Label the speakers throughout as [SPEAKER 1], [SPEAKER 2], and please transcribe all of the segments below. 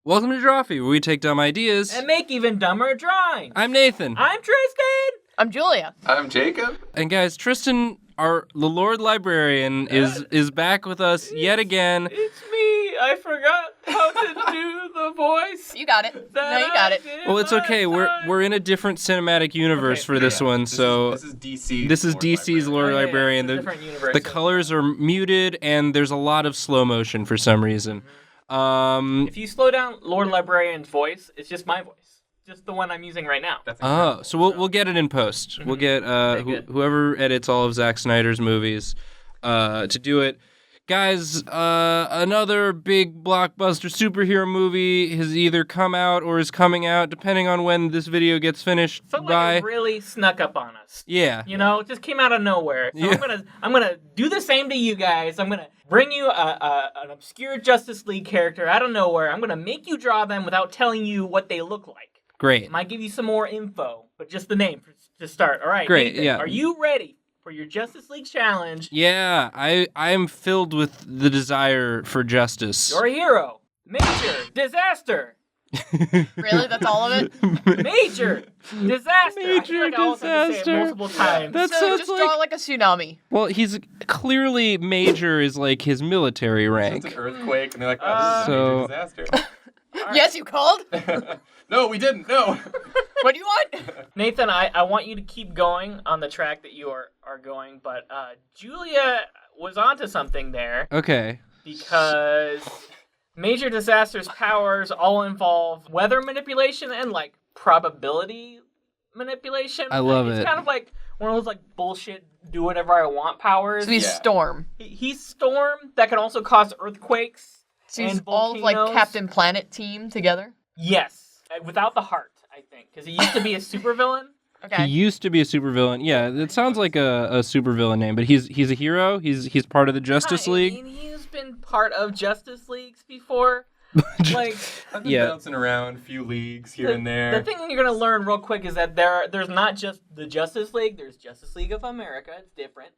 [SPEAKER 1] Welcome to Drawfee, where we take dumb ideas
[SPEAKER 2] and make even dumber drawings.
[SPEAKER 1] I'm Nathan.
[SPEAKER 2] I'm Tristan.
[SPEAKER 3] I'm Julia.
[SPEAKER 4] I'm Jacob.
[SPEAKER 1] And guys, Tristan, the Lord Librarian, is back with us yet again.
[SPEAKER 2] It's me. I forgot how to do the voice.
[SPEAKER 3] You got it. No, you got it.
[SPEAKER 1] Well, it's okay. We're in a different cinematic universe for this one, so
[SPEAKER 4] this is DC.
[SPEAKER 1] This is DC's Lord Librarian. The colors are muted, and there's a lot of slow motion for some reason.
[SPEAKER 2] If you slow down Lord Librarian's voice, it's just my voice. Just the one I'm using right now.
[SPEAKER 1] Oh, so we'll get it in post. Mm-hmm. We'll get whoever edits all of Zack Snyder's movies to do it. Guys, another big blockbuster superhero movie has either come out or is coming out, depending on when this video gets finished.
[SPEAKER 2] Like it really snuck up on us.
[SPEAKER 1] Yeah.
[SPEAKER 2] You know, it just came out of nowhere. So yeah. I'm gonna do the same to you guys. I'm gonna bring you an obscure Justice League character out of nowhere. I'm gonna make you draw them without telling you what they look like.
[SPEAKER 1] Great.
[SPEAKER 2] Might give you some more info, but just the name to start. All right.
[SPEAKER 1] Great.
[SPEAKER 2] Nathan,
[SPEAKER 1] yeah.
[SPEAKER 2] Are you ready for your Justice League challenge?
[SPEAKER 1] Yeah, I am filled with the desire for justice.
[SPEAKER 2] Your hero, Major Disaster.
[SPEAKER 3] Really? That's all of it?
[SPEAKER 2] Major Disaster.
[SPEAKER 1] Major Disaster.
[SPEAKER 2] I have to say it multiple times.
[SPEAKER 1] That
[SPEAKER 3] so
[SPEAKER 1] sounds
[SPEAKER 3] just draw like a tsunami.
[SPEAKER 1] Well, he's clearly Major is like his military rank.
[SPEAKER 4] It's an earthquake, and they're like, oh, this is a major disaster.
[SPEAKER 3] Right. Yes, you called?
[SPEAKER 4] No, we didn't. No.
[SPEAKER 3] What do you want?
[SPEAKER 2] Nathan, I want you to keep going on the track that you are going, but Julia was onto something there.
[SPEAKER 1] Okay.
[SPEAKER 2] Because Major Disaster's powers all involve weather manipulation and like probability manipulation.
[SPEAKER 1] I love it.
[SPEAKER 2] It's kind of like one of those like bullshit do whatever I want powers.
[SPEAKER 3] So he's Storm.
[SPEAKER 2] He's Storm that can also cause earthquakes.
[SPEAKER 3] So he's all of, like, Captain Planet team together?
[SPEAKER 2] Yes. Without the heart, I think. Because he used to be a supervillain.
[SPEAKER 3] Okay.
[SPEAKER 1] He used to be a supervillain. Yeah, it sounds like a supervillain name, but he's a hero. He's part of the Justice League.
[SPEAKER 2] I mean, he's been part of Justice Leagues before. Like,
[SPEAKER 4] I've been bouncing around a few leagues here and there.
[SPEAKER 2] The thing you're going to learn real quick is that there's not just the Justice League. There's Justice League of America. It's different.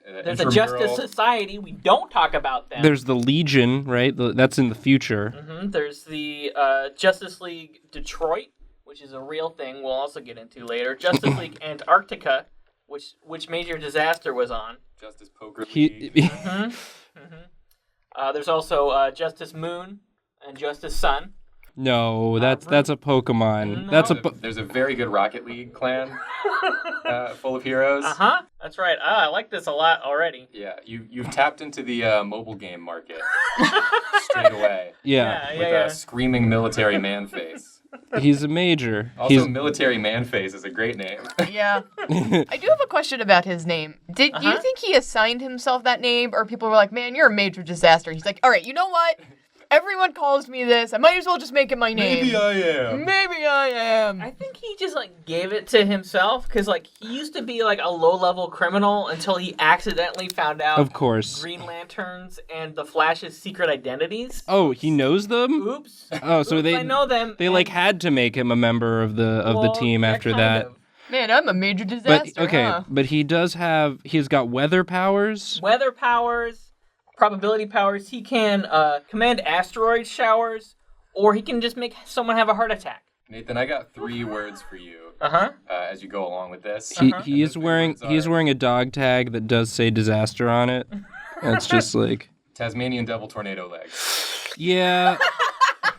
[SPEAKER 2] There's a Justice Society. We don't talk about them.
[SPEAKER 1] There's the Legion, right? That's in the future.
[SPEAKER 2] Mm-hmm. There's the Justice League Detroit, which is a real thing. We'll also get into later. Justice League Antarctica, which Major Disaster was on.
[SPEAKER 4] Justice Poker League.
[SPEAKER 2] Mm-hmm. Mm-hmm. There's also Justice Moon and Justice Sun.
[SPEAKER 1] No, that's a Pokemon.
[SPEAKER 2] No.
[SPEAKER 4] There's a very good Rocket League clan full of heroes.
[SPEAKER 2] Uh-huh. That's right. I like this a lot already.
[SPEAKER 4] Yeah, you've tapped into the mobile game market straight away.
[SPEAKER 1] Yeah.
[SPEAKER 4] With a screaming military man face.
[SPEAKER 1] He's a major.
[SPEAKER 4] Also, military man face is a great name.
[SPEAKER 3] Yeah. I do have a question about his name. Do you think he assigned himself that name, or people were like, man, you're a major disaster? He's like, all right, you know what? Everyone calls me this. I might as well just make it my name.
[SPEAKER 4] Maybe I am.
[SPEAKER 2] I think he just gave it to himself because he used to be a low-level criminal until he accidentally found out
[SPEAKER 1] of course
[SPEAKER 2] Green Lanterns and the Flash's secret identities.
[SPEAKER 1] Oh, he knows them?
[SPEAKER 2] Oops.
[SPEAKER 1] Oh, so
[SPEAKER 2] I know them.
[SPEAKER 1] They had to make him a member of the team after that.
[SPEAKER 3] Man, I'm a major disaster.
[SPEAKER 1] But he's got weather powers.
[SPEAKER 2] Weather powers. Probability powers. He can command asteroid showers, or he can just make someone have a heart attack.
[SPEAKER 4] Nathan, I got 3 words for you. As you go along with this.
[SPEAKER 1] He is wearing a dog tag that does say disaster on it. That's just like
[SPEAKER 4] Tasmanian devil tornado legs.
[SPEAKER 1] Yeah.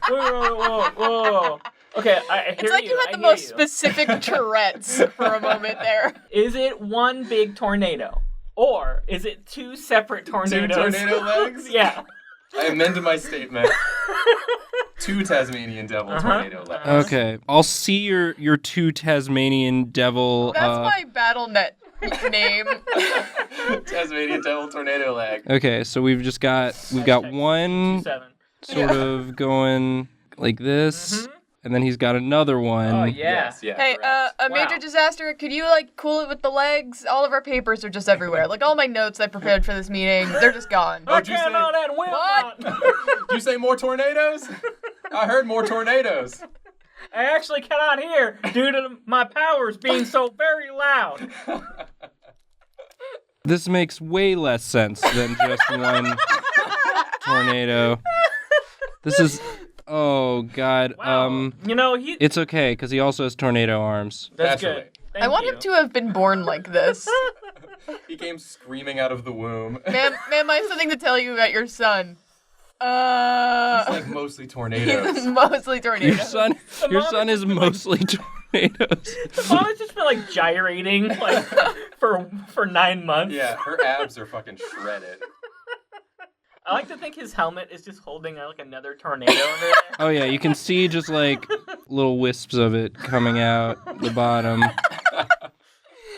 [SPEAKER 2] Whoa. Okay, I hear
[SPEAKER 3] it's like you had the most specific Tourette's for a moment there.
[SPEAKER 2] Is it one big tornado? Or is it 2 separate tornadoes?
[SPEAKER 4] 2 tornado legs?
[SPEAKER 2] Yeah.
[SPEAKER 4] I amended my statement. 2 Tasmanian devil tornado legs.
[SPEAKER 1] Okay. I'll see your 2 Tasmanian devil.
[SPEAKER 3] That's my BattleNet name.
[SPEAKER 4] Tasmanian devil tornado leg.
[SPEAKER 1] Okay, so we've got one sort of going like this. Mm-hmm. And then he's got another one.
[SPEAKER 2] Oh, yeah.
[SPEAKER 4] Yes, yeah.
[SPEAKER 3] Hey, a major disaster, could you, cool it with the legs? All of our papers are just everywhere. All my notes I prepared for this meeting, they're just gone.
[SPEAKER 2] I cannot and will not.
[SPEAKER 4] Did you say more tornadoes? I heard more tornadoes.
[SPEAKER 2] I actually cannot hear due to my powers being so very loud.
[SPEAKER 1] This makes way less sense than just one tornado. This is... Oh God.
[SPEAKER 2] Wow.
[SPEAKER 1] It's okay because he also has tornado arms.
[SPEAKER 2] That's good.
[SPEAKER 4] Naturally.
[SPEAKER 2] Thank
[SPEAKER 3] I want
[SPEAKER 2] you.
[SPEAKER 3] him to have been born like this.
[SPEAKER 4] He came screaming out of the womb.
[SPEAKER 3] Ma'am, I have something to tell you about your son.
[SPEAKER 4] He's like mostly tornadoes.
[SPEAKER 3] He's mostly tornadoes.
[SPEAKER 1] Your son is mostly tornadoes.
[SPEAKER 2] The mom has just been like gyrating like for 9 months.
[SPEAKER 4] Yeah, her abs are fucking shredded.
[SPEAKER 2] I like to think his helmet is just holding like another tornado under there.
[SPEAKER 1] Oh yeah, you can see just like little wisps of it coming out the bottom.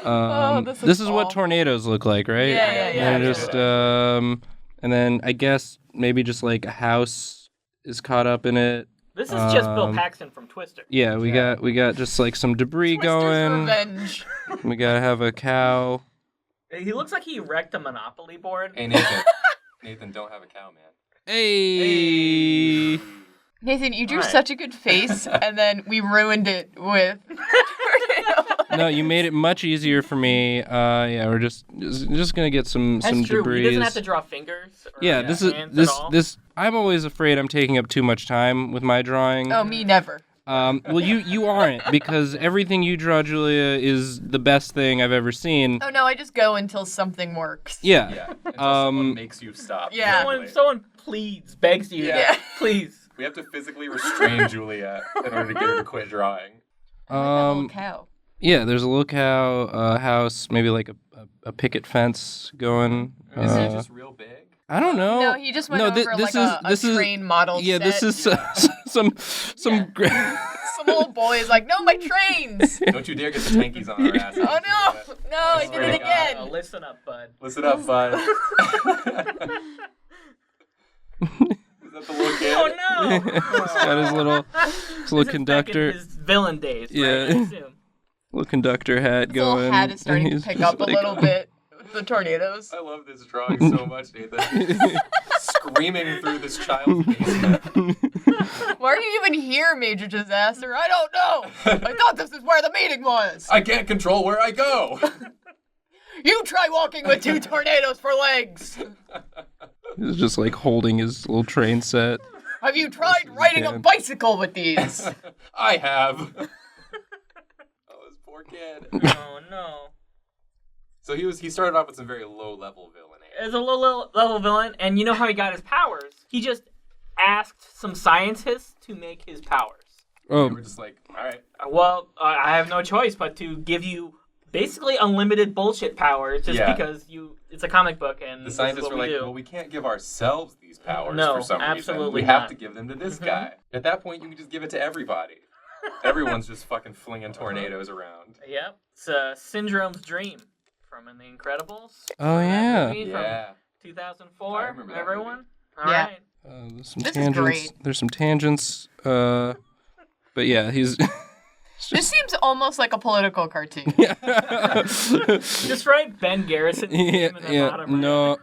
[SPEAKER 1] This is what
[SPEAKER 3] awful.
[SPEAKER 1] tornadoes look like, right?
[SPEAKER 3] Yeah.
[SPEAKER 1] They're just and then I guess maybe just like a house is caught up in it.
[SPEAKER 2] This is just Bill Paxton from Twister.
[SPEAKER 1] Yeah, we got just like some debris
[SPEAKER 3] Twister's
[SPEAKER 1] going.
[SPEAKER 3] revenge.
[SPEAKER 1] We gotta have a cow.
[SPEAKER 2] He looks like he wrecked a Monopoly board.
[SPEAKER 4] Hey, Nathan. Nathan, don't have a cow, man.
[SPEAKER 1] Hey.
[SPEAKER 3] Nathan, you drew
[SPEAKER 2] Alright.
[SPEAKER 3] such a good face, and then we ruined it with tornado.
[SPEAKER 1] No, you made it much easier for me. Yeah, we're just gonna get some
[SPEAKER 2] That's true.
[SPEAKER 1] debris.
[SPEAKER 2] He doesn't have to draw fingers. Or
[SPEAKER 1] Yeah,
[SPEAKER 2] hands at all.
[SPEAKER 1] this. I'm always afraid I'm taking up too much time with my drawing.
[SPEAKER 3] Oh, me never.
[SPEAKER 1] Well, you aren't because everything you draw, Julia, is the best thing I've ever seen.
[SPEAKER 3] Oh no, I just go until something works.
[SPEAKER 1] Yeah.
[SPEAKER 4] Yeah. Until someone makes you stop.
[SPEAKER 3] Yeah.
[SPEAKER 2] Someone pleads, begs you.
[SPEAKER 4] Yeah.
[SPEAKER 2] Please.
[SPEAKER 4] We have to physically restrain Julia in order to get her to quit drawing.
[SPEAKER 3] Like that little cow.
[SPEAKER 1] Yeah, there's a little cow house, maybe like a picket fence going.
[SPEAKER 4] Is it just real big?
[SPEAKER 1] I don't know.
[SPEAKER 3] No, he just went over
[SPEAKER 1] this
[SPEAKER 3] like
[SPEAKER 1] is
[SPEAKER 3] a train model
[SPEAKER 1] Yeah,
[SPEAKER 3] set.
[SPEAKER 1] this is some.
[SPEAKER 3] Some little boy is like, no, my trains!
[SPEAKER 4] Don't you dare get the tankies on our asses.
[SPEAKER 3] Oh no! No, I did it again!
[SPEAKER 2] Listen up, bud.
[SPEAKER 4] Listen up, bud. Is that the little kid?
[SPEAKER 2] Oh no!
[SPEAKER 1] He's got his little
[SPEAKER 2] This is
[SPEAKER 1] conductor.
[SPEAKER 2] back in his villain days, right?
[SPEAKER 1] Yeah.
[SPEAKER 2] I assume.
[SPEAKER 1] Little conductor hat
[SPEAKER 3] His
[SPEAKER 1] going.
[SPEAKER 3] little hat is starting to
[SPEAKER 1] He's
[SPEAKER 3] pick
[SPEAKER 1] just
[SPEAKER 3] up a
[SPEAKER 1] like-
[SPEAKER 3] little bit with the tornadoes.
[SPEAKER 4] I love this drawing so much, Nathan. Screaming through this child's basement.
[SPEAKER 3] Why are you even here, Major Disaster? I don't know! I thought this is where the meeting was!
[SPEAKER 4] I can't control where I go.
[SPEAKER 3] You try walking with 2 tornadoes for legs!
[SPEAKER 1] He's just like holding his little train set.
[SPEAKER 3] Have you tried riding a
[SPEAKER 1] can.
[SPEAKER 3] bicycle with these?
[SPEAKER 4] I have. Oh, this poor kid.
[SPEAKER 2] Oh no.
[SPEAKER 4] So he started off with some very low-level villainy.
[SPEAKER 2] As a low level villain, and you know how he got his powers? He just asked some scientists to make his powers.
[SPEAKER 1] Oh,
[SPEAKER 4] We were just like, all right.
[SPEAKER 2] Well, I have no choice but to give you basically unlimited bullshit powers just
[SPEAKER 4] Yeah.
[SPEAKER 2] because it's a comic book and
[SPEAKER 4] The
[SPEAKER 2] this is
[SPEAKER 4] scientists
[SPEAKER 2] what
[SPEAKER 4] were
[SPEAKER 2] we
[SPEAKER 4] like,
[SPEAKER 2] do.
[SPEAKER 4] well, we can't give ourselves these powers
[SPEAKER 2] No,
[SPEAKER 4] for some reason.
[SPEAKER 2] absolutely
[SPEAKER 4] We have
[SPEAKER 2] not.
[SPEAKER 4] to give them to this guy. At that point, you can just give it to everybody. Everyone's just fucking flinging tornadoes around.
[SPEAKER 2] Yep. It's Syndrome's Dream from The Incredibles.
[SPEAKER 1] Oh, yeah.
[SPEAKER 2] Movie
[SPEAKER 4] Yeah.
[SPEAKER 2] From 2004.
[SPEAKER 4] I remember that
[SPEAKER 2] Everyone?
[SPEAKER 3] Yeah.
[SPEAKER 2] All right.
[SPEAKER 1] There's some
[SPEAKER 3] This is
[SPEAKER 1] tangents.
[SPEAKER 3] great.
[SPEAKER 1] There's some tangents. But yeah, he's.
[SPEAKER 3] This seems almost like a political cartoon.
[SPEAKER 2] Just write Ben Garrison's name in the bottom right.
[SPEAKER 1] No.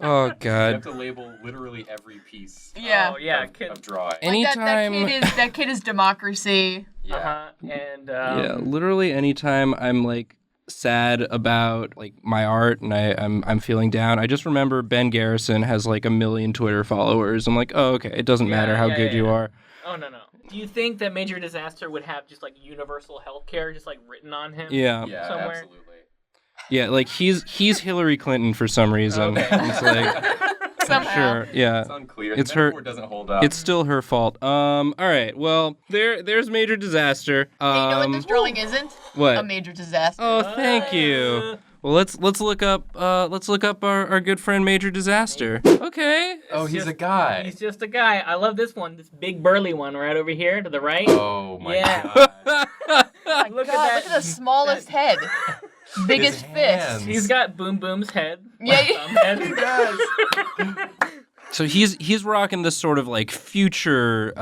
[SPEAKER 1] Oh
[SPEAKER 4] You
[SPEAKER 1] God.
[SPEAKER 4] have to label literally every piece
[SPEAKER 3] Yeah.
[SPEAKER 2] Oh, yeah.
[SPEAKER 4] of drawing.
[SPEAKER 1] Anytime.
[SPEAKER 3] That kid is democracy.
[SPEAKER 4] Yeah.
[SPEAKER 2] Uh-huh. And,
[SPEAKER 1] Yeah, literally anytime I'm like sad about like my art and I'm feeling down, I just remember Ben Garrison has like 1 million Twitter followers. I'm like, oh okay, it doesn't matter how good you are.
[SPEAKER 2] Oh, no. Do you think that Major Disaster would have just like universal health care just like written on him?
[SPEAKER 1] Yeah.
[SPEAKER 4] Yeah,
[SPEAKER 2] Somewhere.
[SPEAKER 4] absolutely.
[SPEAKER 1] Yeah, like he's Hillary Clinton for some reason.
[SPEAKER 2] Okay.
[SPEAKER 1] It's like
[SPEAKER 3] Somehow.
[SPEAKER 1] sure, yeah.
[SPEAKER 4] It's unclear.
[SPEAKER 1] It's
[SPEAKER 4] the
[SPEAKER 1] her-
[SPEAKER 4] metaphor doesn't hold up.
[SPEAKER 1] It's still her fault. All right. Well, there's Major Disaster.
[SPEAKER 3] Hey, you know what this drawing isn't?
[SPEAKER 1] What?
[SPEAKER 3] A major disaster.
[SPEAKER 1] Oh, thank you. Well, let's look up our good friend Major Disaster. Okay.
[SPEAKER 4] Oh, he's a guy.
[SPEAKER 2] He's just a guy. I love this one. This big burly one right over here to the right.
[SPEAKER 4] Oh my
[SPEAKER 2] Yeah.
[SPEAKER 4] god.
[SPEAKER 3] Oh my
[SPEAKER 2] look
[SPEAKER 3] God,
[SPEAKER 2] at
[SPEAKER 3] look
[SPEAKER 2] that.
[SPEAKER 3] at the smallest head. Biggest
[SPEAKER 4] His
[SPEAKER 3] fist.
[SPEAKER 4] hands.
[SPEAKER 2] He's got Boom Boom's head.
[SPEAKER 3] Yeah,
[SPEAKER 2] Thumb head.
[SPEAKER 3] he does.
[SPEAKER 1] So he's rocking this sort of like future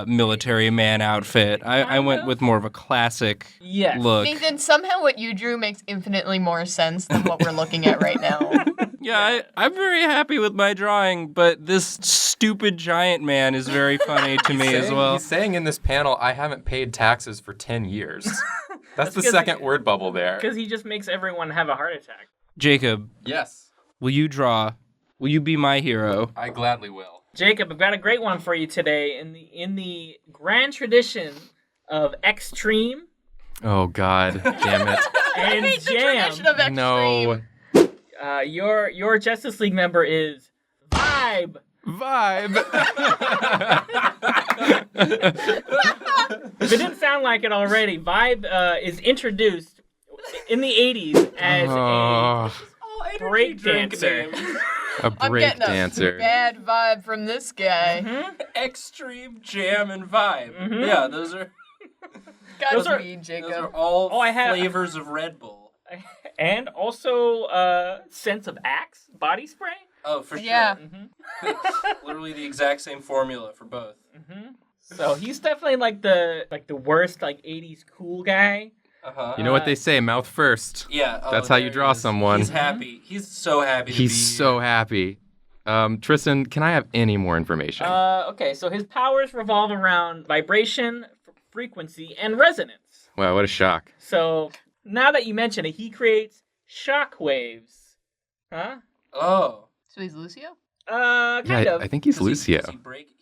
[SPEAKER 1] military man outfit. I went with more of a classic
[SPEAKER 2] Yes.
[SPEAKER 1] look.
[SPEAKER 3] Nathan, somehow what you drew makes infinitely more sense than what we're looking at right now.
[SPEAKER 1] Yeah, I'm very happy with my drawing, but this stupid giant man is very funny to me as well.
[SPEAKER 4] He's saying in this panel, I haven't paid taxes for 10 years. That's the
[SPEAKER 2] because
[SPEAKER 4] second word bubble there.
[SPEAKER 2] Because he just makes everyone have a heart attack.
[SPEAKER 1] Jacob,
[SPEAKER 4] Yes.
[SPEAKER 1] will you draw Will you be my hero?
[SPEAKER 4] I gladly will.
[SPEAKER 2] Jacob, I've got a great one for you today. In the grand tradition of Extreme
[SPEAKER 5] Oh God, damn it!
[SPEAKER 2] and
[SPEAKER 3] The
[SPEAKER 2] Jam,
[SPEAKER 3] tradition of extreme.
[SPEAKER 5] No
[SPEAKER 2] your Justice League member is Vibe.
[SPEAKER 5] vibe.
[SPEAKER 2] If it didn't sound like it already, Vibe is introduced in the 80s as a break dancer.
[SPEAKER 5] A
[SPEAKER 3] I'm
[SPEAKER 5] break
[SPEAKER 3] getting a
[SPEAKER 5] dancer.
[SPEAKER 3] bad vibe from this guy.
[SPEAKER 1] Extreme, Jam, and Vibe.
[SPEAKER 2] Mhm.
[SPEAKER 1] Yeah, those are
[SPEAKER 3] Gotta
[SPEAKER 2] are-
[SPEAKER 3] be,
[SPEAKER 1] those
[SPEAKER 3] Jacob.
[SPEAKER 1] are all
[SPEAKER 2] Oh, I have-
[SPEAKER 1] flavors of Red Bull.
[SPEAKER 2] And also Sense of Axe body spray.
[SPEAKER 1] Oh, for sure.
[SPEAKER 3] Yeah.
[SPEAKER 1] Literally the exact same formula for both.
[SPEAKER 2] So he's definitely like the worst 80s cool guy.
[SPEAKER 1] Uh-huh.
[SPEAKER 5] You know what they say, mouth first.
[SPEAKER 1] Yeah.
[SPEAKER 5] That's how you
[SPEAKER 1] there
[SPEAKER 5] draw
[SPEAKER 1] he is.
[SPEAKER 5] someone.
[SPEAKER 1] He's happy. He's so happy to
[SPEAKER 5] He's
[SPEAKER 1] be
[SPEAKER 5] so
[SPEAKER 1] here.
[SPEAKER 5] happy. Tristan, can I have any more information?
[SPEAKER 2] Okay, so his powers revolve around vibration, frequency, and resonance.
[SPEAKER 5] Wow, what a shock.
[SPEAKER 2] So now that you mention it, he creates shock waves. Huh?
[SPEAKER 1] Oh.
[SPEAKER 3] So he's Lucio?
[SPEAKER 2] Kind
[SPEAKER 5] Yeah,
[SPEAKER 2] of.
[SPEAKER 5] I think he's Lucio.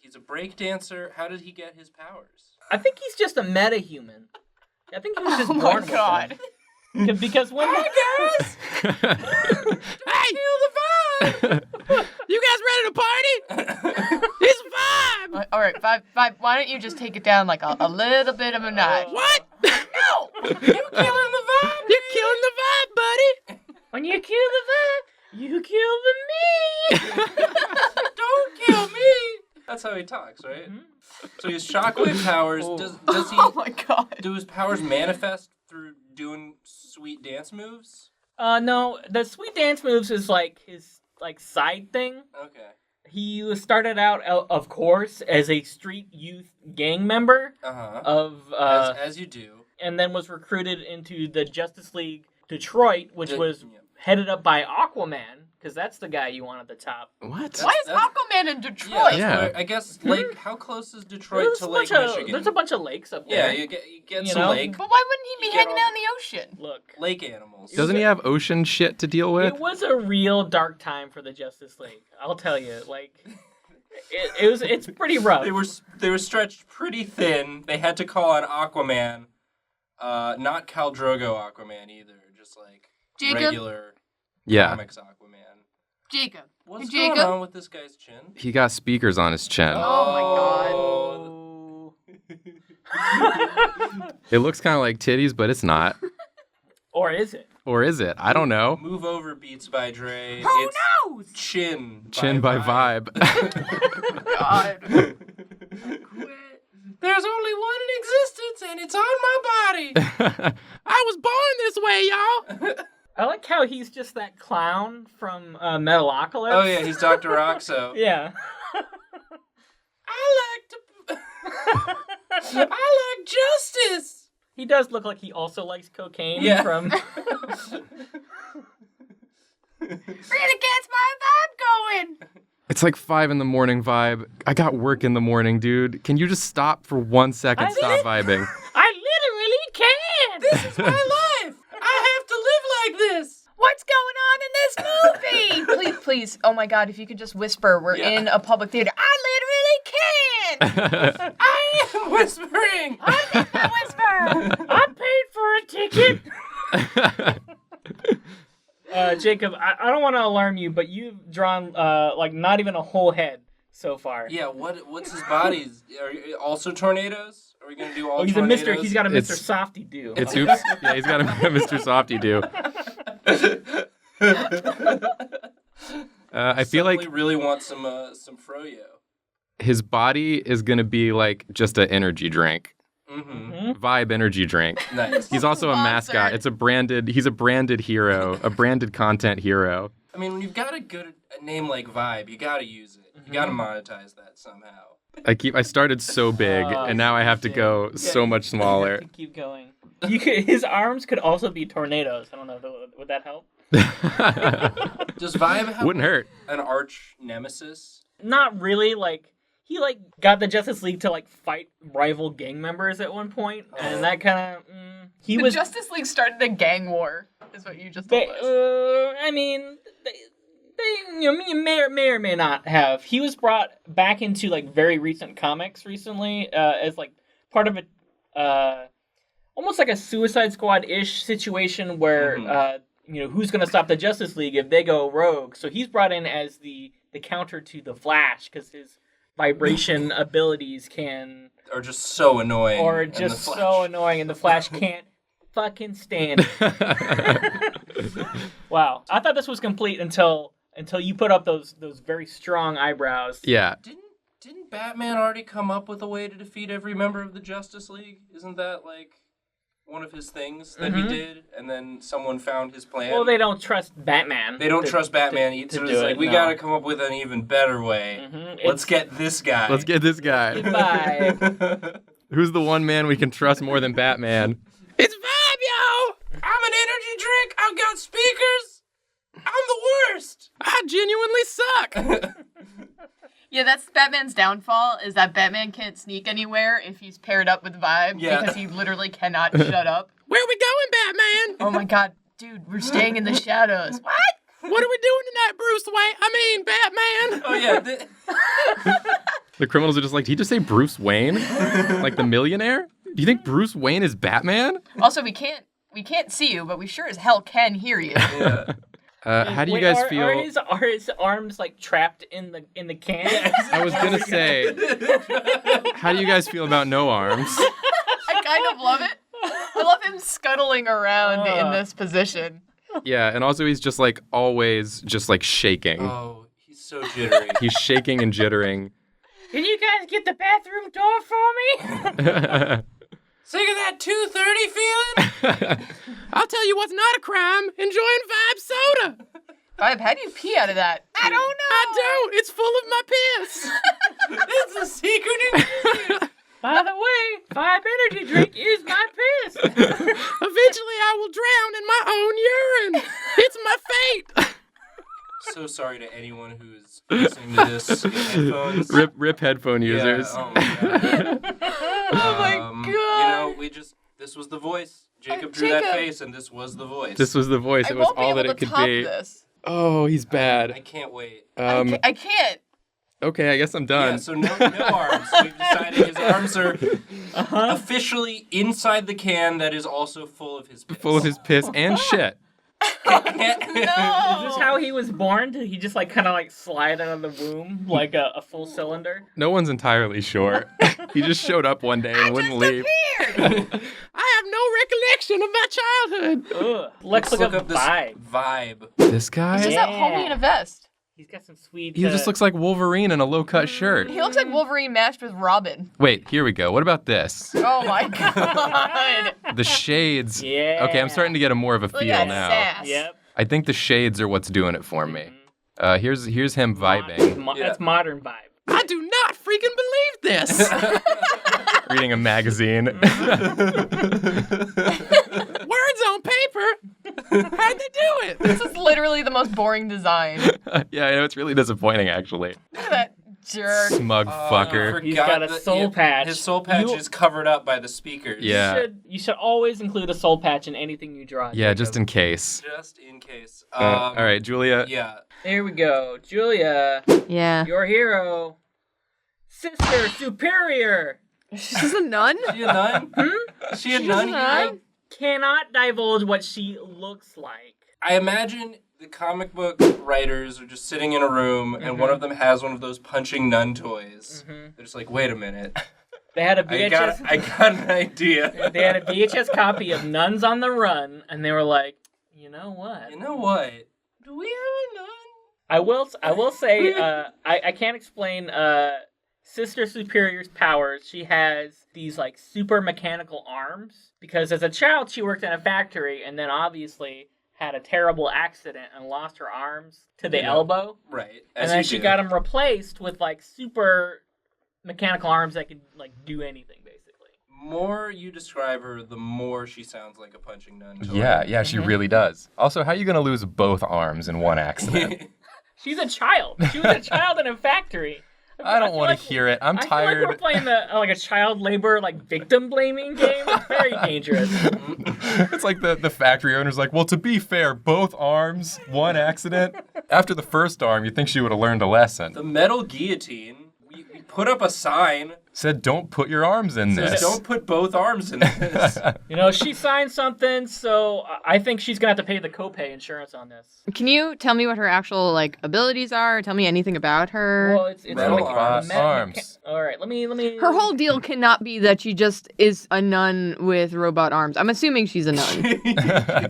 [SPEAKER 1] He's a break dancer. How did he get his powers?
[SPEAKER 2] I think he's just a meta-human. I think he was just
[SPEAKER 3] Oh
[SPEAKER 2] born
[SPEAKER 3] my
[SPEAKER 2] with
[SPEAKER 3] God.
[SPEAKER 2] them. Because when
[SPEAKER 1] Hey guys!
[SPEAKER 5] Hey! Feel the vibe! You guys ready to party? It's vibe!
[SPEAKER 3] All right, Vibe, why don't you just take it down like a little bit of a notch?
[SPEAKER 5] What?
[SPEAKER 3] No!
[SPEAKER 1] You killing the vibe?
[SPEAKER 5] You're killing the vibe, buddy!
[SPEAKER 2] when you kill the vibe, you kill the me.
[SPEAKER 1] Don't kill me! That's how he talks, right? So he has shockwave powers. Does he
[SPEAKER 3] Oh my God.
[SPEAKER 1] do his powers manifest through doing sweet dance moves?
[SPEAKER 2] No, the sweet dance moves is like his side thing.
[SPEAKER 1] Okay.
[SPEAKER 2] He started out, of course, as a street youth gang member
[SPEAKER 1] Uh-huh.
[SPEAKER 2] of,
[SPEAKER 1] As you do.
[SPEAKER 2] and then was recruited into the Justice League Detroit, which
[SPEAKER 1] Ju-
[SPEAKER 2] was
[SPEAKER 1] yeah.
[SPEAKER 2] headed up by Aquaman, because that's the guy you want at the top.
[SPEAKER 5] What?
[SPEAKER 3] Why is
[SPEAKER 1] That's-
[SPEAKER 3] Aquaman in
[SPEAKER 1] Yeah,
[SPEAKER 3] Detroit?
[SPEAKER 1] that's
[SPEAKER 5] Yeah.
[SPEAKER 1] where- I guess Lake. How close is Detroit
[SPEAKER 2] There's
[SPEAKER 1] to
[SPEAKER 2] a
[SPEAKER 1] Lake
[SPEAKER 2] bunch of-
[SPEAKER 1] Michigan?
[SPEAKER 2] There's a bunch of lakes up
[SPEAKER 1] Yeah,
[SPEAKER 2] there.
[SPEAKER 1] you get
[SPEAKER 2] You
[SPEAKER 1] some
[SPEAKER 2] know?
[SPEAKER 1] lake
[SPEAKER 3] But why wouldn't he be
[SPEAKER 1] You get
[SPEAKER 3] hanging
[SPEAKER 1] all-
[SPEAKER 3] out in the ocean?
[SPEAKER 2] Look,
[SPEAKER 1] lake animals.
[SPEAKER 5] Doesn't he have ocean shit to deal with?
[SPEAKER 2] it was a real dark time for the Justice League. I'll tell you, it's pretty rough.
[SPEAKER 1] They were stretched pretty thin. They had to call on Aquaman, not Khal Drogo Aquaman either, just like
[SPEAKER 3] Jacob?
[SPEAKER 1] regular
[SPEAKER 5] Yeah.
[SPEAKER 1] comics Aquaman.
[SPEAKER 3] Jacob.
[SPEAKER 1] What's
[SPEAKER 3] Jacob?
[SPEAKER 1] going on with this guy's chin?
[SPEAKER 5] He got speakers on his chin.
[SPEAKER 3] Oh
[SPEAKER 2] Oh.
[SPEAKER 5] It looks kind of like titties, but it's not.
[SPEAKER 2] Or is it?
[SPEAKER 5] Or is it? I don't know.
[SPEAKER 1] Move Over Beats by Dre.
[SPEAKER 3] Who
[SPEAKER 1] it's
[SPEAKER 3] knows?
[SPEAKER 1] Chin.
[SPEAKER 5] Chin by vibe.
[SPEAKER 3] God.
[SPEAKER 1] There's only one in existence, and it's on my body.
[SPEAKER 5] I was born this way, y'all.
[SPEAKER 2] I like how he's just that clown from Metalocalypse.
[SPEAKER 1] Oh yeah, he's Dr. Roxo.
[SPEAKER 2] Yeah.
[SPEAKER 1] I like justice.
[SPEAKER 2] He does look like he also likes cocaine
[SPEAKER 1] Yeah.
[SPEAKER 2] from...
[SPEAKER 3] Really gets my vibe going.
[SPEAKER 5] It's like 5 a.m. vibe. I got work in the morning, dude. Can you just stop for 1 second?
[SPEAKER 2] I
[SPEAKER 5] Stop vibing.
[SPEAKER 2] I literally can!
[SPEAKER 1] This is my life. I have to live like this.
[SPEAKER 3] What's going on in this movie? Please. Oh my God, if you could just whisper, we're
[SPEAKER 1] Yeah.
[SPEAKER 3] in a public theater. I literally can.
[SPEAKER 1] I am whispering.
[SPEAKER 3] I whisper.
[SPEAKER 2] I paid for a ticket! Jacob, I don't want to alarm you, but you've drawn, not even a whole head so far.
[SPEAKER 1] Yeah, what's his body? Are you also tornadoes? Are we gonna do all
[SPEAKER 2] Oh, he's
[SPEAKER 1] tornadoes?
[SPEAKER 2] he's got a Mr.
[SPEAKER 5] It's-
[SPEAKER 2] Softy do.
[SPEAKER 5] It's oops. Yeah, he's got a Mr. Softy do. I feel like
[SPEAKER 1] Suddenly really want some froyo.
[SPEAKER 5] his body is gonna be like just an energy drink,
[SPEAKER 1] Mm-hmm.
[SPEAKER 5] vibe energy drink.
[SPEAKER 1] Nice.
[SPEAKER 5] He's also a
[SPEAKER 3] Sponsor.
[SPEAKER 5] mascot. He's a branded hero, a branded content hero.
[SPEAKER 1] I mean, when you've got a name like Vibe, you gotta use it. You gotta monetize that somehow.
[SPEAKER 5] I started so big, and now I have to go so much smaller.
[SPEAKER 2] Keep going. His arms could also be tornadoes. I don't know. Would that help?
[SPEAKER 1] Does Vibe have
[SPEAKER 5] Wouldn't hurt.
[SPEAKER 1] an arch nemesis?
[SPEAKER 2] Not really. He got the Justice League to fight rival gang members at one point, and that kind of he
[SPEAKER 3] The
[SPEAKER 2] was.
[SPEAKER 3] Justice League started a gang war, is what you just told us.
[SPEAKER 2] I mean, you may or may not have. He was brought back into like very recent comics recently as like part of a almost like a Suicide Squad-ish situation where who's gonna stop the Justice League if they go rogue? So he's brought in as the counter to the Flash because his vibration abilities are
[SPEAKER 1] just so annoying.
[SPEAKER 2] Or just so annoying, and the Flash can't fucking stand it. Wow, I thought this was complete until you put up those very strong eyebrows.
[SPEAKER 5] Yeah.
[SPEAKER 1] Didn't Batman already come up with a way to defeat every member of the Justice League? Isn't that like one of his things that he did, and then someone found his plan?
[SPEAKER 2] Well, they don't trust Batman.
[SPEAKER 1] They don't trust Batman either. So it's like, we gotta come up with an even better way. Let's get this guy.
[SPEAKER 5] Let's get this guy.
[SPEAKER 2] Goodbye.
[SPEAKER 5] Who's the one man we can trust more than Batman? It's Vibe, yo!
[SPEAKER 1] I'm an energy drink. I've got speakers. I'm the worst.
[SPEAKER 5] I genuinely suck.
[SPEAKER 3] Yeah, that's Batman's downfall, is that Batman can't sneak anywhere if he's paired up with Vibe, because he literally cannot shut up.
[SPEAKER 5] Where are we going, Batman?
[SPEAKER 3] Oh my god, dude, we're staying in the shadows. What?
[SPEAKER 5] What are we doing tonight, Bruce Wayne? I mean, Batman.
[SPEAKER 1] Oh, yeah.
[SPEAKER 5] The criminals are just like, did he just say Bruce Wayne? Like the millionaire? Do you think Bruce Wayne is Batman?
[SPEAKER 3] Also, we can't see you, but we sure as hell can hear you.
[SPEAKER 1] Yeah.
[SPEAKER 5] How do you guys feel?
[SPEAKER 2] Are his arms like trapped in the can?
[SPEAKER 5] I was gonna say, how do you guys feel about no arms?
[SPEAKER 3] I kind of love it. I love him scuttling around in this position.
[SPEAKER 5] Yeah, and also he's just like always just like shaking.
[SPEAKER 1] Oh, he's so jittery.
[SPEAKER 5] He's shaking and jittering.
[SPEAKER 2] Can you guys get the bathroom door for me?
[SPEAKER 1] Sick of that 2:30 feeling?
[SPEAKER 5] I'll tell you what's not a crime. Enjoying Vibe soda.
[SPEAKER 3] Vibe, how do you pee out of that? I don't know.
[SPEAKER 5] I don't. It's full of my piss.
[SPEAKER 1] It's a secret ingredient.
[SPEAKER 2] By the way, Vibe energy drink is my piss.
[SPEAKER 5] Eventually I will drown in my own urine. It's my fate.
[SPEAKER 1] So sorry to anyone who's listening to this in headphones.
[SPEAKER 5] Rip headphone users.
[SPEAKER 1] Yeah, oh my god.
[SPEAKER 3] Oh my god.
[SPEAKER 1] This was the voice. Jacob drew that face, and this was the voice.
[SPEAKER 5] This was the voice. It was all that it could be.
[SPEAKER 3] This.
[SPEAKER 5] Oh, he's bad.
[SPEAKER 1] I can't wait.
[SPEAKER 3] I can't.
[SPEAKER 5] Okay, I guess I'm done.
[SPEAKER 1] Yeah, so no arms. We've decided his arms are officially inside the can that is also full of his piss.
[SPEAKER 5] Full of his piss and shit.
[SPEAKER 3] No.
[SPEAKER 2] Is this how he was born? Did he just like kind of like slide out of the womb like a full cylinder?
[SPEAKER 5] No one's entirely sure. He just showed up one day and wouldn't leave. I have no recollection of my childhood.
[SPEAKER 2] Ugh. Let's look up
[SPEAKER 1] this
[SPEAKER 2] Vibe.
[SPEAKER 5] This guy?
[SPEAKER 3] He's just that homie in a vest.
[SPEAKER 2] He's got some sweet...
[SPEAKER 5] He just looks like Wolverine in a low-cut shirt.
[SPEAKER 3] He looks like Wolverine matched with Robin.
[SPEAKER 5] Wait, here we go. What about this?
[SPEAKER 3] Oh my god.
[SPEAKER 5] The shades.
[SPEAKER 2] Yeah.
[SPEAKER 5] Okay, I'm starting to get more of a
[SPEAKER 3] Look
[SPEAKER 5] feel
[SPEAKER 3] at
[SPEAKER 5] now.
[SPEAKER 3] sass.
[SPEAKER 2] Yep.
[SPEAKER 5] I think the shades are what's doing it for me. Here's him vibing.
[SPEAKER 2] That's modern Vibe.
[SPEAKER 5] I do not freaking believe this. Reading a magazine. Words on paper. How'd they do it?
[SPEAKER 3] This is literally the most boring design.
[SPEAKER 5] Yeah, I know, it's really disappointing, actually.
[SPEAKER 3] Look at that jerk.
[SPEAKER 5] Smug fucker.
[SPEAKER 2] He's got a soul patch.
[SPEAKER 1] His soul patch is covered up by the speakers.
[SPEAKER 5] Yeah.
[SPEAKER 2] You should always include a soul patch in anything you draw.
[SPEAKER 5] Yeah, just in case.
[SPEAKER 1] Just in case.
[SPEAKER 5] All right, Julia.
[SPEAKER 1] Yeah.
[SPEAKER 2] Here we go. Julia,
[SPEAKER 3] Yeah.
[SPEAKER 2] your hero. Sister Superior.
[SPEAKER 3] She's a nun?
[SPEAKER 1] She a nun? Is she a nun?
[SPEAKER 2] I cannot divulge what she looks like.
[SPEAKER 1] I imagine the comic book writers are just sitting in a room and one of them has one of those punching nun toys. They're just like, wait a minute.
[SPEAKER 2] They had a VHS.
[SPEAKER 1] I got an idea.
[SPEAKER 2] They had a VHS copy of Nuns on the Run, and they were like, you know what?
[SPEAKER 1] You know what? Do we have a nun?
[SPEAKER 2] I will say, I can't explain Sister Superior's powers. She has these like super mechanical arms because as a child she worked in a factory and then obviously had a terrible accident and lost her arms to the elbow.
[SPEAKER 1] Right.
[SPEAKER 2] And then she got them replaced with like super mechanical arms that could like do anything basically.
[SPEAKER 1] More you describe her, the more she sounds like a punching nun toy.
[SPEAKER 5] Yeah, she really does. Also, how are you going to lose both arms in one accident?
[SPEAKER 2] She's a child. She was a child in a factory.
[SPEAKER 4] I don't want to hear it. I'm
[SPEAKER 2] I feel
[SPEAKER 4] tired.
[SPEAKER 2] like we're playing like a child labor victim blaming game. It's very dangerous.
[SPEAKER 4] It's like the factory owner's like, well, to be fair, both arms, one accident. After the first arm, you'd think she would have learned a lesson.
[SPEAKER 1] The metal guillotine. We put up a sign.
[SPEAKER 4] Said, don't put your arms in this.
[SPEAKER 1] Don't put both arms in this.
[SPEAKER 2] She signed something, so I think she's gonna have to pay the copay insurance on this.
[SPEAKER 3] Can you tell me what her actual abilities are? Tell me anything about her.
[SPEAKER 2] Well, it's
[SPEAKER 1] Metal
[SPEAKER 4] arms.
[SPEAKER 2] All right, let me.
[SPEAKER 3] Her whole deal cannot be that she just is a nun with robot arms. I'm assuming she's a nun.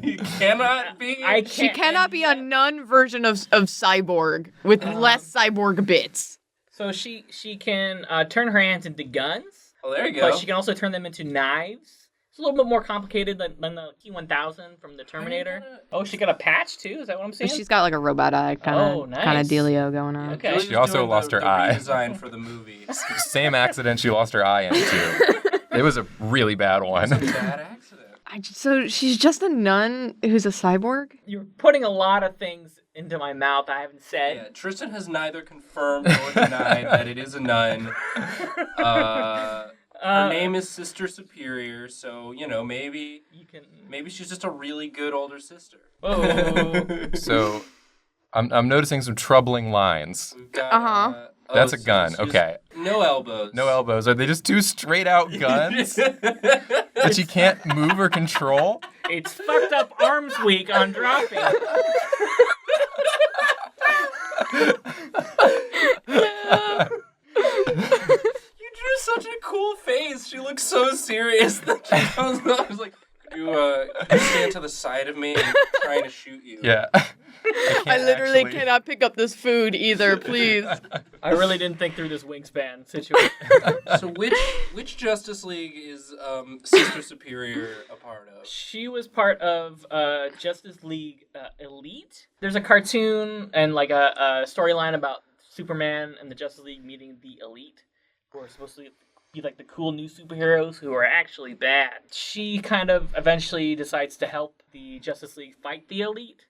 [SPEAKER 1] You cannot be.
[SPEAKER 3] She cannot be a nun version of Cyborg with less cyborg bits.
[SPEAKER 2] So she can turn her hands into guns.
[SPEAKER 1] Oh, there you go.
[SPEAKER 2] But she can also turn them into knives. It's a little bit more complicated than the T-1000 from the Terminator. Oh, she got a patch too? Is that what I'm seeing?
[SPEAKER 3] She's got like a robot eye kind of dealio going on.
[SPEAKER 2] Okay.
[SPEAKER 4] She also lost her eye.
[SPEAKER 1] Redesign for the movie.
[SPEAKER 4] Same accident she lost her eye into. It was a really bad one.
[SPEAKER 1] It's a bad accident.
[SPEAKER 3] So she's just a nun who's a cyborg?
[SPEAKER 2] You're putting a lot of things into my mouth I haven't said.
[SPEAKER 1] Yeah, Tristan has neither confirmed nor denied that it is a nun. Her name is Sister Superior, so maybe she's just a really good older sister.
[SPEAKER 2] Oh.
[SPEAKER 4] So, I'm noticing some troubling lines.
[SPEAKER 1] We've got,
[SPEAKER 4] That's a gun. Okay.
[SPEAKER 1] No elbows.
[SPEAKER 4] No elbows. Are they just two straight out guns that she can't move or control?
[SPEAKER 2] It's fucked up arms week on Drawfee.
[SPEAKER 1] You drew such a cool face. She looks so serious that she comes up. I was like, you stand to the side of me and I'm trying to shoot you.
[SPEAKER 4] Yeah.
[SPEAKER 3] I literally cannot pick up this food either, please.
[SPEAKER 2] I really didn't think through this wingspan situation.
[SPEAKER 1] So which Justice League is Sister Superior a part of?
[SPEAKER 2] She was part of Justice League Elite. There's a cartoon and like a storyline about Superman and the Justice League meeting the Elite, who are supposed to be like the cool new superheroes who are actually bad. She kind of eventually decides to help the Justice League fight the Elite.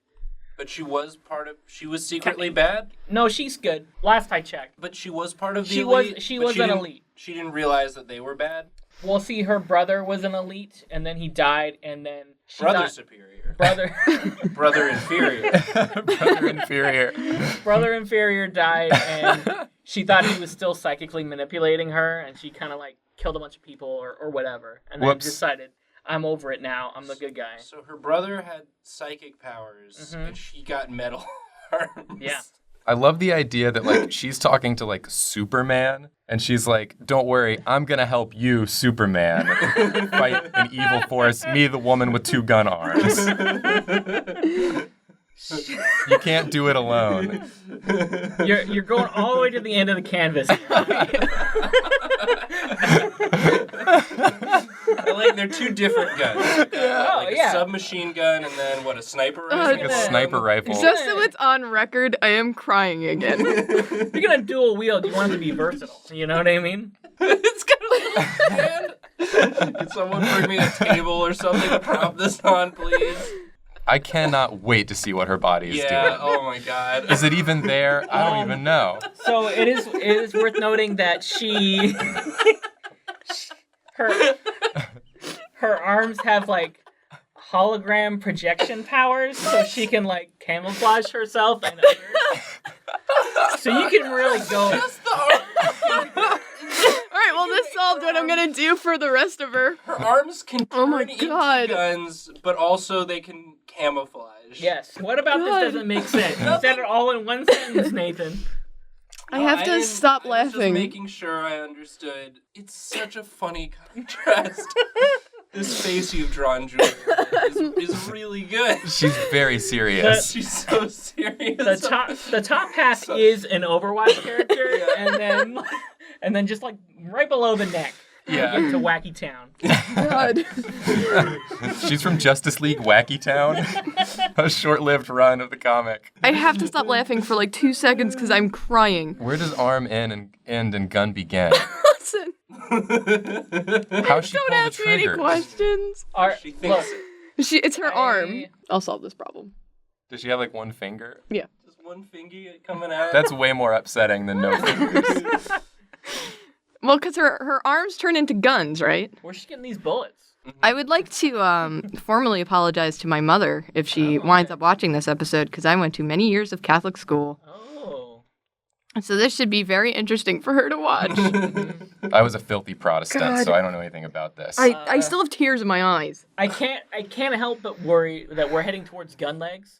[SPEAKER 1] But she was secretly bad?
[SPEAKER 2] No, she's good. Last I checked.
[SPEAKER 1] But she was part of the
[SPEAKER 2] Elite?
[SPEAKER 1] Elite?
[SPEAKER 2] She was an Elite.
[SPEAKER 1] She didn't realize that they were bad?
[SPEAKER 2] Well, see, her brother was an Elite, and then he died, and then
[SPEAKER 1] Brother Superior.
[SPEAKER 2] Brother
[SPEAKER 1] Inferior.
[SPEAKER 4] Brother Inferior.
[SPEAKER 2] Brother Inferior died, and she thought he was still psychically manipulating her, and she kind of like killed a bunch of people or whatever, and then decided, I'm over it now. I'm the good guy.
[SPEAKER 1] So her brother had psychic powers, and she got metal arms.
[SPEAKER 2] Yeah.
[SPEAKER 4] I love the idea that like she's talking to like Superman, and she's like, "Don't worry, I'm gonna help you, Superman, fight an evil force. Me, the woman with two gun arms. You can't do it alone."
[SPEAKER 2] You're going all the way to the end of the canvas.
[SPEAKER 1] They're two different guns. A submachine gun and then a sniper rifle?
[SPEAKER 4] Like a sniper rifle.
[SPEAKER 3] Just so it's on record, I am crying again.
[SPEAKER 2] You're gonna dual wield. You want it to be versatile. You know what I mean?
[SPEAKER 1] It's gonna be bad. Can someone bring me a table or something to prop this on, please?
[SPEAKER 4] I cannot wait to see what her body is doing.
[SPEAKER 1] Oh my god.
[SPEAKER 4] Is it even there? I don't even know.
[SPEAKER 2] So it is worth noting that her arms have like hologram projection powers, so she can like camouflage herself and others. So you can really go.
[SPEAKER 3] Alright, well this solved what I'm gonna do for the rest of her.
[SPEAKER 1] Her arms can turn into
[SPEAKER 3] God.
[SPEAKER 1] guns, but also they can camouflage.
[SPEAKER 2] Yes. What about this doesn't make sense? You said it all in one sentence, Nathan.
[SPEAKER 3] I have to stop
[SPEAKER 1] I was just
[SPEAKER 3] laughing.
[SPEAKER 1] making sure I understood. It's such a funny contrast. This face you've drawn, Julia, is really good.
[SPEAKER 4] She's very serious.
[SPEAKER 1] She's so serious.
[SPEAKER 2] The top half is an Overwatch character, and then just like right below the neck.
[SPEAKER 4] Yeah.
[SPEAKER 2] Get to Wacky Town.
[SPEAKER 3] God.
[SPEAKER 4] She's from Justice League Wacky Town. A short-lived run of the comic.
[SPEAKER 3] I have to stop laughing for like 2 seconds because I'm crying.
[SPEAKER 4] Where does arm end and gun begin?
[SPEAKER 3] Listen,
[SPEAKER 4] How she
[SPEAKER 3] don't
[SPEAKER 4] pull the
[SPEAKER 3] ask me any
[SPEAKER 4] triggers?
[SPEAKER 3] questions.
[SPEAKER 1] She thinks
[SPEAKER 3] It's her arm. I'll solve this problem.
[SPEAKER 4] Does she have like one finger?
[SPEAKER 3] Yeah.
[SPEAKER 1] just one finger coming out.
[SPEAKER 4] That's way more upsetting than no fingers.
[SPEAKER 3] Well, because her arms turn into guns, right?
[SPEAKER 2] Where's she getting these bullets?
[SPEAKER 3] I would like to formally apologize to my mother if she winds up watching this episode, because I went to many years of Catholic school.
[SPEAKER 2] Oh.
[SPEAKER 3] So this should be very interesting for her to watch.
[SPEAKER 4] I was a filthy Protestant,
[SPEAKER 3] God.
[SPEAKER 4] so I don't know anything about this.
[SPEAKER 3] I still have tears in my eyes.
[SPEAKER 2] I can't help but worry that we're heading towards gun legs.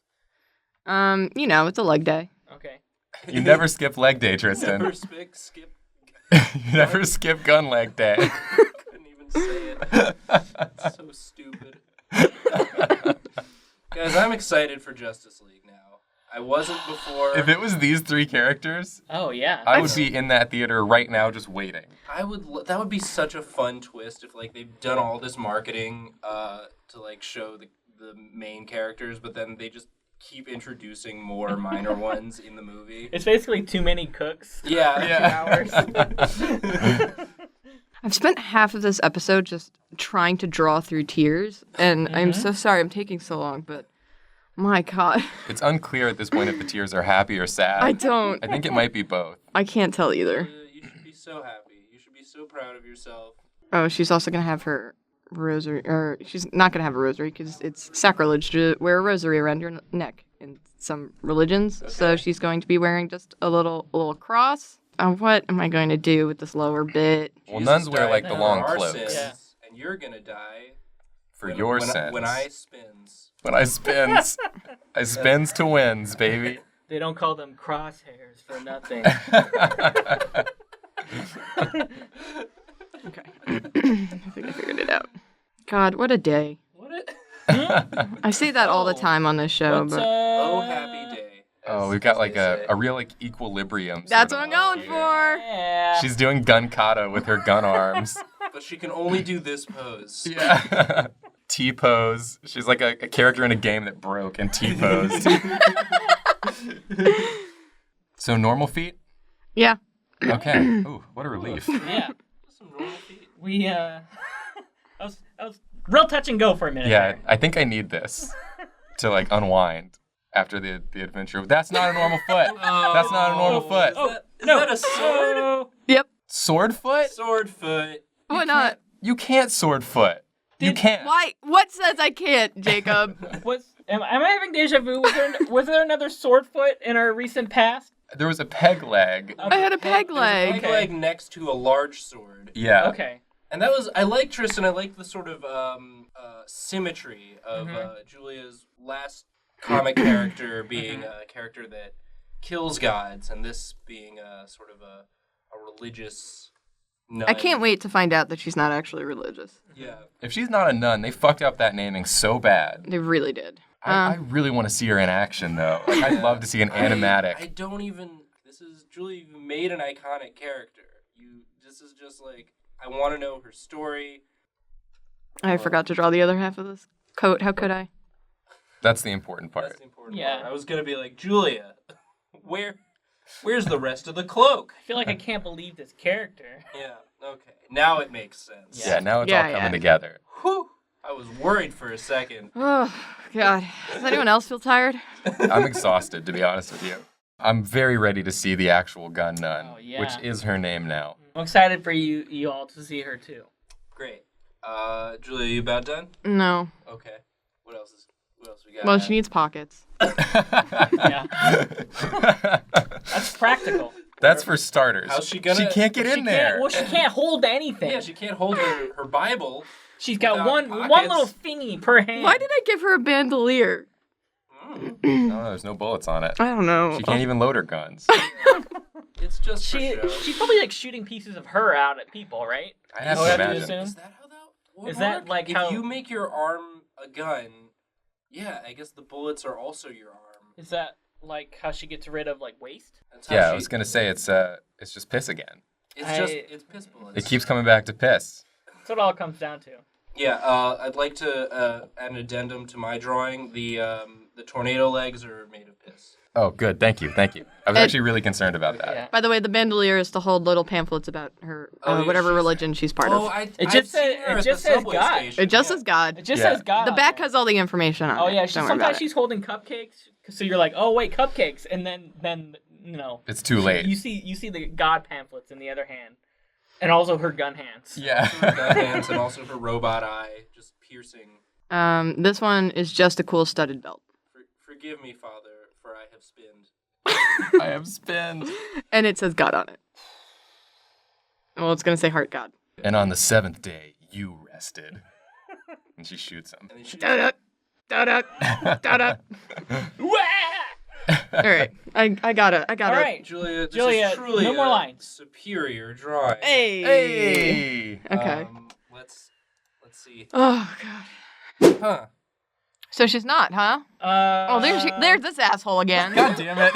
[SPEAKER 3] It's a leg day.
[SPEAKER 2] Okay.
[SPEAKER 4] You never skip leg day, Tristan.
[SPEAKER 1] Never skip.
[SPEAKER 4] You never skip gun leg day.
[SPEAKER 1] Couldn't even say it. It's so stupid. Guys, I'm excited for Justice League now. I wasn't before.
[SPEAKER 4] If it was these three characters,
[SPEAKER 2] Oh yeah.
[SPEAKER 4] I would be in that theater right now just waiting.
[SPEAKER 1] That would be such a fun twist if like they've done all this marketing to like show the main characters, but then they just keep introducing more minor ones in the movie.
[SPEAKER 2] It's basically too many cooks.
[SPEAKER 1] Yeah.
[SPEAKER 2] 2 hours.
[SPEAKER 3] I've spent half of this episode just trying to draw through tears, and I'm so sorry I'm taking so long, but my God.
[SPEAKER 4] It's unclear at this point if the tears are happy or sad.
[SPEAKER 3] I don't.
[SPEAKER 4] I think it might be both.
[SPEAKER 3] I can't tell either.
[SPEAKER 1] You should be so happy. You should be so proud of yourself.
[SPEAKER 3] Oh, she's also going to have her rosary, or she's not going to have a rosary because it's sacrilege to wear a rosary around your neck in some religions. Okay. So she's going to be wearing just a little cross. What am I going to do with this lower bit?
[SPEAKER 4] Well, nuns wear like the long cloaks.
[SPEAKER 1] Sins, and you're going to die
[SPEAKER 4] for your sins.
[SPEAKER 1] When I spins.
[SPEAKER 4] When I spins. I spins to wins, baby.
[SPEAKER 2] They don't call them crosshairs for nothing.
[SPEAKER 3] Okay. I think I figured it out. God, what a day. I say that all the time on this show, but
[SPEAKER 1] oh, happy day.
[SPEAKER 4] Oh, we've got like a real like equilibrium.
[SPEAKER 3] That's what I'm going for.
[SPEAKER 2] Yeah.
[SPEAKER 4] She's doing gun kata with her gun arms.
[SPEAKER 1] But she can only do this pose.
[SPEAKER 4] Yeah. T-pose. She's like a character in a game that broke and T-posed. So normal feet?
[SPEAKER 3] Yeah.
[SPEAKER 4] Okay. Ooh, what a relief.
[SPEAKER 2] Yeah.
[SPEAKER 1] Some normal feet.
[SPEAKER 2] We I was real touch and go for a minute.
[SPEAKER 4] Yeah,
[SPEAKER 2] there.
[SPEAKER 4] I think I need this to like unwind after the adventure. That's not a normal foot. That's not a normal foot.
[SPEAKER 1] Is that a sword?
[SPEAKER 3] Yep.
[SPEAKER 4] Sword foot?
[SPEAKER 1] Sword foot.
[SPEAKER 3] Why not?
[SPEAKER 4] You can't sword foot. You can't.
[SPEAKER 3] Why? What says I can't, Jacob?
[SPEAKER 2] Am I having deja vu? Was there another sword foot in our recent past?
[SPEAKER 4] There was a peg leg.
[SPEAKER 3] I had a peg leg.
[SPEAKER 1] There's a peg leg next to a large sword.
[SPEAKER 4] Yeah.
[SPEAKER 2] Okay.
[SPEAKER 1] And that was, I like Tristan, I like the sort of symmetry of Julia's last comic character being a character that kills gods, and this being a sort of a religious nun.
[SPEAKER 3] I can't wait to find out that she's not actually religious.
[SPEAKER 1] Yeah.
[SPEAKER 4] If she's not a nun, they fucked up that naming so bad.
[SPEAKER 3] They really did.
[SPEAKER 4] I really want to see her in action, though. Like, I'd love to see an animatic.
[SPEAKER 1] I don't even, Julia, you made an iconic character. This is just like, I want to know her story.
[SPEAKER 3] I forgot to draw the other half of this coat. How could I?
[SPEAKER 4] That's the important part.
[SPEAKER 1] That's the important part. I was going to be like, Julia, where's the rest of the cloak?
[SPEAKER 2] I feel like I can't believe this character.
[SPEAKER 1] Yeah, okay. Now it makes sense.
[SPEAKER 4] Yeah, now it's all coming together.
[SPEAKER 1] Whew. I was worried for a second.
[SPEAKER 3] Oh, God. Does anyone else feel tired?
[SPEAKER 4] I'm exhausted, to be honest with you. I'm very ready to see the actual gun nun, which is her name now.
[SPEAKER 2] I'm excited for you all to see her, too.
[SPEAKER 1] Great. Julia, you about done?
[SPEAKER 3] No.
[SPEAKER 1] Okay. What else we got?
[SPEAKER 3] Well, she needs pockets.
[SPEAKER 2] Yeah. That's practical.
[SPEAKER 4] That's for starters.
[SPEAKER 1] How's she gonna?
[SPEAKER 4] She can't get in there.
[SPEAKER 2] Well, she can't hold anything.
[SPEAKER 1] Yeah, she can't hold her Bible.
[SPEAKER 2] She's got one
[SPEAKER 1] pockets.
[SPEAKER 2] little thingy per hand.
[SPEAKER 3] Why did I give her a bandolier?
[SPEAKER 4] No, there's no bullets on it.
[SPEAKER 3] I don't know.
[SPEAKER 4] She can't even load her guns.
[SPEAKER 1] It's just for show.
[SPEAKER 2] She's probably like shooting pieces of her out at people, right?
[SPEAKER 4] I have
[SPEAKER 2] Oh,
[SPEAKER 4] to
[SPEAKER 2] have to
[SPEAKER 4] imagine.
[SPEAKER 2] assume?
[SPEAKER 1] Is that how that would
[SPEAKER 2] Is that
[SPEAKER 1] work?
[SPEAKER 2] like
[SPEAKER 1] if
[SPEAKER 2] how
[SPEAKER 1] you make your arm a gun? Yeah, I guess the bullets are also your arm.
[SPEAKER 2] Is that like how she gets rid of like waste?
[SPEAKER 1] That's how
[SPEAKER 4] Yeah, I was gonna say it's just piss again.
[SPEAKER 1] It's piss bullets.
[SPEAKER 4] It keeps coming back to piss.
[SPEAKER 2] That's what it all comes down to.
[SPEAKER 1] Yeah, I'd like to add an addendum to my drawing. The tornado legs are made of piss.
[SPEAKER 4] Oh, good. Thank you. I was actually really concerned about that.
[SPEAKER 2] Yeah.
[SPEAKER 3] By the way, the bandolier is to hold little pamphlets about her,
[SPEAKER 1] yeah,
[SPEAKER 3] whatever religion she's part of.
[SPEAKER 2] It just says God.
[SPEAKER 3] It just says God.
[SPEAKER 2] It just
[SPEAKER 4] Yeah.
[SPEAKER 2] says God.
[SPEAKER 3] The back has all the information on it.
[SPEAKER 2] Oh yeah,
[SPEAKER 3] Don't worry about
[SPEAKER 2] sometimes
[SPEAKER 3] it.
[SPEAKER 2] she's holding cupcakes, so you're like, oh wait, cupcakes, and then you know.
[SPEAKER 4] It's too late.
[SPEAKER 2] You see the God pamphlets in the other hand, And also her gun hands.
[SPEAKER 4] Yeah.
[SPEAKER 1] Her gun hands and also her robot eye, just piercing.
[SPEAKER 3] This one is just a cool studded belt.
[SPEAKER 1] Forgive me, Father, for I have spinned.
[SPEAKER 4] I have spin.
[SPEAKER 3] And it says God on it. Well, it's going to say heart God.
[SPEAKER 4] And on the 7th day, you rested. And she shoots him.
[SPEAKER 1] And then she
[SPEAKER 3] Da-da, da-da, da-da. All right. I got it.
[SPEAKER 2] All right.
[SPEAKER 1] Julia, this
[SPEAKER 2] Julia,
[SPEAKER 1] is truly
[SPEAKER 2] no more
[SPEAKER 1] a
[SPEAKER 2] lines.
[SPEAKER 1] superior drawing.
[SPEAKER 3] Hey.
[SPEAKER 4] Hey!
[SPEAKER 3] Okay.
[SPEAKER 1] Let's see.
[SPEAKER 3] Oh, God.
[SPEAKER 1] Huh.
[SPEAKER 3] So she's not, huh? Oh, there's this asshole again.
[SPEAKER 4] God damn it.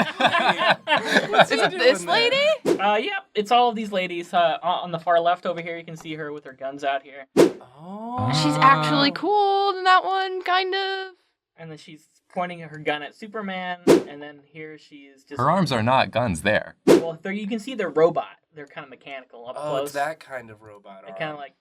[SPEAKER 3] Is it this lady?
[SPEAKER 2] Yep. It's all of these ladies. On the far left over here, you can see her with her guns out here.
[SPEAKER 1] Oh.
[SPEAKER 3] She's actually cool in that one, kind of.
[SPEAKER 2] And then she's pointing her gun at Superman. And then here she is just...
[SPEAKER 4] Her arms are not guns there.
[SPEAKER 2] Well, you can see they're robot. They're kind of mechanical up
[SPEAKER 1] Oh,
[SPEAKER 2] close.
[SPEAKER 1] it's that kind of robot.
[SPEAKER 2] They're kind of like...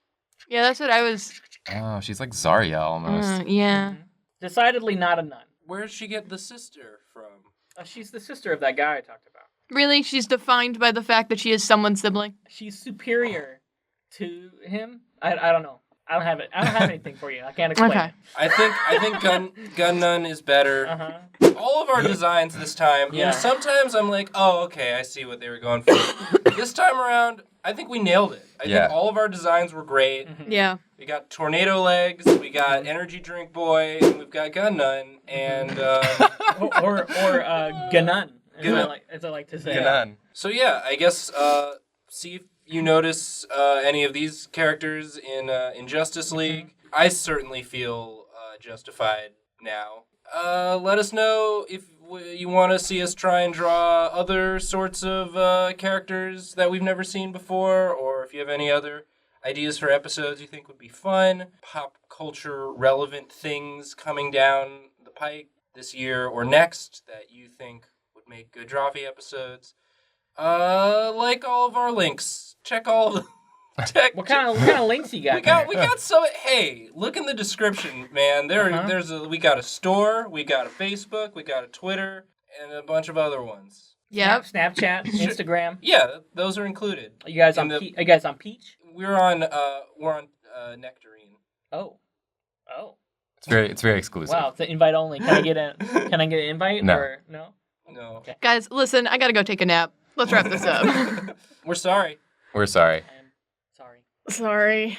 [SPEAKER 3] Yeah, that's what I was.
[SPEAKER 4] Oh, she's like Zarya almost.
[SPEAKER 3] Yeah.
[SPEAKER 2] Decidedly not a nun.
[SPEAKER 1] Where did she get the sister from?
[SPEAKER 2] She's the sister of that guy I talked about.
[SPEAKER 3] Really? She's defined by the fact that she is someone's sibling?
[SPEAKER 2] She's superior to him. I don't know. I don't have it. I don't have anything for you. I can't explain.
[SPEAKER 3] Okay.
[SPEAKER 1] I think Gun Nun is better.
[SPEAKER 2] Uh-huh.
[SPEAKER 1] All of our designs this time, you know, sometimes I'm like, oh, okay, I see what they were going for. This time around, I think we nailed it. I think all of our designs were great.
[SPEAKER 2] Mm-hmm.
[SPEAKER 3] Yeah.
[SPEAKER 1] We got Tornado Legs, we got Energy Drink Boy, and we've got Gun Nun, and
[SPEAKER 2] or Ganun, as I like to say.
[SPEAKER 4] Ganon.
[SPEAKER 1] so yeah, I guess see if you notice any of these characters in Justice League. I certainly feel justified now. Let us know if you want to see us try and draw other sorts of characters that we've never seen before, or if you have any other ideas for episodes you think would be fun, pop culture relevant things coming down the pike this year or next that you think would make good Drawfee episodes. Like all of our links. Check all of them.
[SPEAKER 2] What kind of links you got?
[SPEAKER 1] We got some. Hey, look in the description, man. We got a store, we got a Facebook, we got a Twitter, and a bunch of other ones.
[SPEAKER 3] Yep.
[SPEAKER 2] Snapchat, Instagram.
[SPEAKER 1] Yeah, those are included.
[SPEAKER 2] Are you guys on Peach?
[SPEAKER 1] We're on Nectarine.
[SPEAKER 2] Oh.
[SPEAKER 4] It's very exclusive.
[SPEAKER 2] Wow, it's an invite only. Can I get an invite?
[SPEAKER 4] No.
[SPEAKER 2] Or no?
[SPEAKER 1] No.
[SPEAKER 2] Okay.
[SPEAKER 3] Guys, listen, I gotta go take a nap. Let's wrap this up.
[SPEAKER 1] We're sorry.
[SPEAKER 4] We're sorry.
[SPEAKER 2] I'm sorry.
[SPEAKER 3] Sorry.